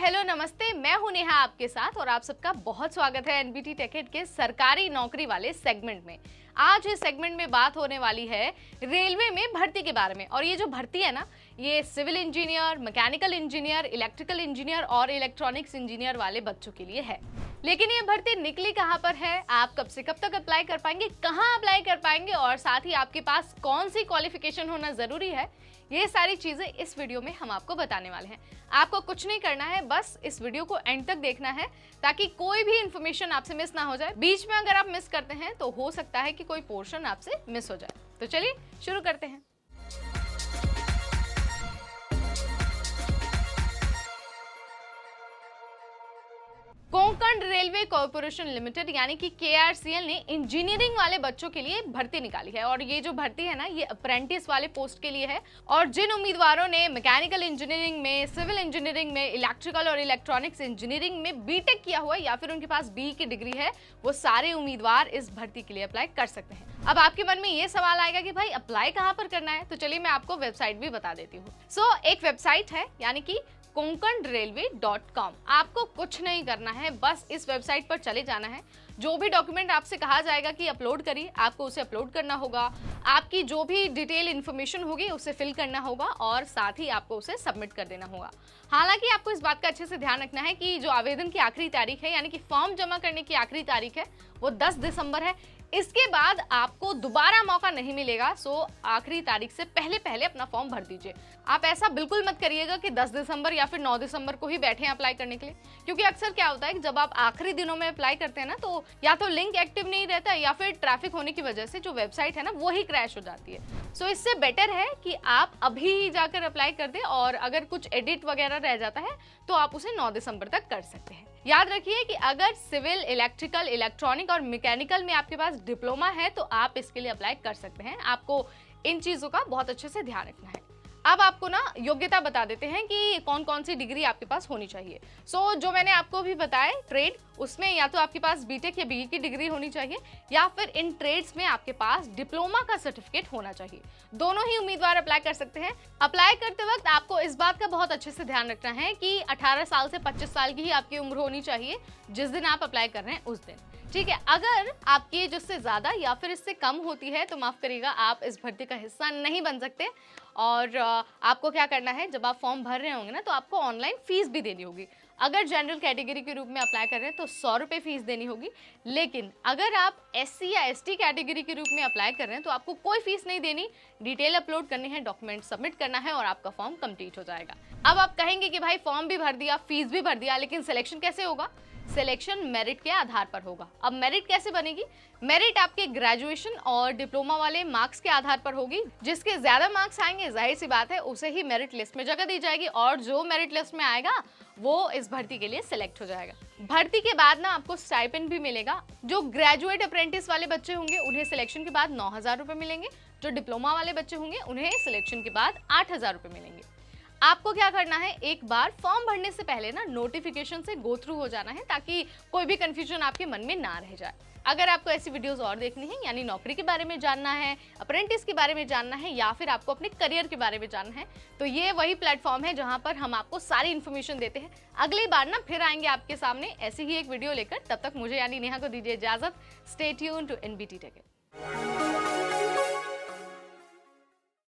Hello नमस्ते, मैं हूं नेहा आपके साथ और आप सबका बहुत स्वागत है एनबीटी टेकहिट के सरकारी नौकरी वाले सेगमेंट में। आज इस सेगमेंट में बात होने वाली है रेलवे में भर्ती के बारे में। और ये जो भर्ती है ना, ये civil engineer, mechanical engineer, electrical engineer और इलेक्ट्रॉनिक्स इंजीनियर वाले बच्चों के लिए है। लेकिन ये भर्ती निकली कहाँ पर है, आप कब से कब तक अप्लाई कर पाएंगे, कहाँ अप्लाई कर पाएंगे और साथ ही आपके पास कौन सी क्वालिफिकेशन होना जरूरी है, ये सारी चीजें इस वीडियो में हम आपको बताने वाले हैं। आपको कुछ नहीं करना है, बस इस वीडियो को एंड तक देखना है ताकि कोई भी इंफॉर्मेशन आपसे मिस ना हो जाए। बीच में अगर आप मिस करते हैं तो हो सकता है कि कोई पोर्शन आपसे मिस हो जाए। तो चलिए शुरू करते हैं। कोंकण रेलवे कॉर्पोरेशन लिमिटेड यानी कि KRCL ने इंजीनियरिंग वाले बच्चों के लिए भर्ती निकाली है। और ये जो भर्ती है ना, ये अप्रेंटिस वाले पोस्ट के लिए है। और जिन उम्मीदवारों ने मैकेनिकल इंजीनियरिंग में, सिविल इंजीनियरिंग में, इलेक्ट्रिकल और इलेक्ट्रॉनिक्स इंजीनियरिंग में बीटेक किया हुआ है या फिर उनके पास BE की डिग्री है, वो सारे उम्मीदवार इस भर्ती के लिए अप्लाई कर सकते हैं। अब आपके मन में ये सवाल आएगा कि भाई अप्लाई कहाँ पर करना है, तो चलिए मैं आपको वेबसाइट भी बता देती हूँ। एक वेबसाइट है यानी कि konkanrailway.com। आपको कुछ नहीं करना है, बस इस वेबसाइट पर चले जाना है। जो भी डॉक्यूमेंट आपसे कहा जाएगा कि अपलोड करिए, आपको उसे अपलोड करना होगा। आपकी जो भी डिटेल इन्फॉर्मेशन होगी उसे फिल करना होगा और साथ ही आपको उसे सबमिट कर देना होगा। हालांकि आपको इस बात का अच्छे से ध्यान रखना है कि जो आवेदन की आखिरी तारीख है यानी कि फॉर्म जमा करने की आखिरी तारीख है वो 10 दिसंबर है। इसके बाद आपको दोबारा मौका नहीं मिलेगा। आखिरी तारीख से पहले पहले अपना फॉर्म भर दीजिए। आप ऐसा बिल्कुल मत करिएगा कि 10 दिसंबर या फिर 9 दिसंबर को ही बैठे हैं अप्लाई करने के लिए, क्योंकि अक्सर क्या होता है कि जब आप आखिरी दिनों में अप्लाई करते हैं ना, तो या तो लिंक एक्टिव नहीं रहता है या फिर ट्रैफिक होने की वजह से जो वेबसाइट है ना वो ही क्रैश हो जाती है। इससे बेटर है कि आप अभी ही जाकर अप्लाई कर दें और अगर कुछ एडिट वगैरह रह जाता है तो आप उसे 9 दिसंबर तक कर सकते हैं। याद रखिए कि अगर सिविल, इलेक्ट्रिकल, इलेक्ट्रॉनिक और मैकेनिकल में आपके पास डिप्लोमा है तो आप इसके लिए अप्लाई कर सकते हैं। आपको इन चीजों का बहुत अच्छे से ध्यान रखना है। अब आपको ना योग्यता बता देते हैं कि कौन कौन सी डिग्री आपके पास होनी चाहिए। जो मैंने आपको भी बताया ट्रेड, उसमें या तो आपके पास बीटेक या BE की डिग्री होनी चाहिए या फिर इन ट्रेड्स में आपके पास डिप्लोमा का सर्टिफिकेट होना चाहिए। दोनों ही उम्मीदवार अप्लाई कर सकते हैं। अप्लाई करते वक्त आपको इस बात का बहुत अच्छे से ध्यान रखना है कि 18 साल से 25 साल की ही आपकी उम्र होनी चाहिए जिस दिन आप अप्लाई कर रहे हैं उस दिन, ठीक है। अगर आपकी एज उससे ज्यादा या फिर इससे कम होती है तो माफ करिएगा, आप इस भर्ती का हिस्सा नहीं बन सकते। और आपको क्या करना है, जब आप फॉर्म भर रहे होंगे ना तो आपको ऑनलाइन फीस भी देनी होगी। अगर जनरल कैटेगरी के रूप में अप्लाई कर रहे हैं तो 100 रुपये फीस देनी होगी। लेकिन अगर आप SC या ST कैटेगरी के रूप में अप्लाई कर रहे हैं तो आपको कोई फीस नहीं देनी। डिटेल अपलोड करनी है, डॉक्यूमेंट सबमिट करना है और आपका फॉर्म कंप्लीट हो जाएगा। अब आप कहेंगे कि भाई फॉर्म भी भर दिया, फीस भी भर दिया, लेकिन सिलेक्शन कैसे होगा? सिलेक्शन मेरिट के आधार पर होगा। अब मेरिट कैसे बनेगी? मेरिट आपके ग्रेजुएशन और डिप्लोमा वाले मार्क्स के आधार पर होगी। जिसके ज्यादा मार्क्स आएंगे, जाहिर सी बात है, उसे ही मेरिट लिस्ट में जगह दी जाएगी और जो मेरिट लिस्ट में आएगा वो इस भर्ती के लिए सिलेक्ट हो जाएगा। भर्ती के बाद ना आपको स्टाइपेंड भी मिलेगा। जो ग्रेजुएट अप्रेंटिस वाले बच्चे होंगे उन्हें सिलेक्शन के बाद 9,000 रुपए मिलेंगे। जो डिप्लोमा वाले बच्चे होंगे उन्हें सिलेक्शन के बाद 8,000 रुपए मिलेंगे। आपको क्या करना है, एक बार फॉर्म भरने से पहले ना नोटिफिकेशन से गो थ्रू हो जाना है ताकि कोई भी कंफ्यूजन आपके मन में ना रह जाए। अगर आपको ऐसी वीडियोस और देखनी है, यानी नौकरी के बारे में जानना है, अप्रेंटिस के बारे में जानना है या फिर आपको अपने करियर के बारे में जानना है, तो ये वही प्लेटफॉर्म है जहां पर हम आपको सारी इन्फॉर्मेशन देते हैं। अगली बार ना फिर आएंगे आपके सामने ऐसी ही एक वीडियो लेकर। तब तक मुझे यानी नेहा को दीजिए इजाजत। Stay tuned to NBT टेकहिट।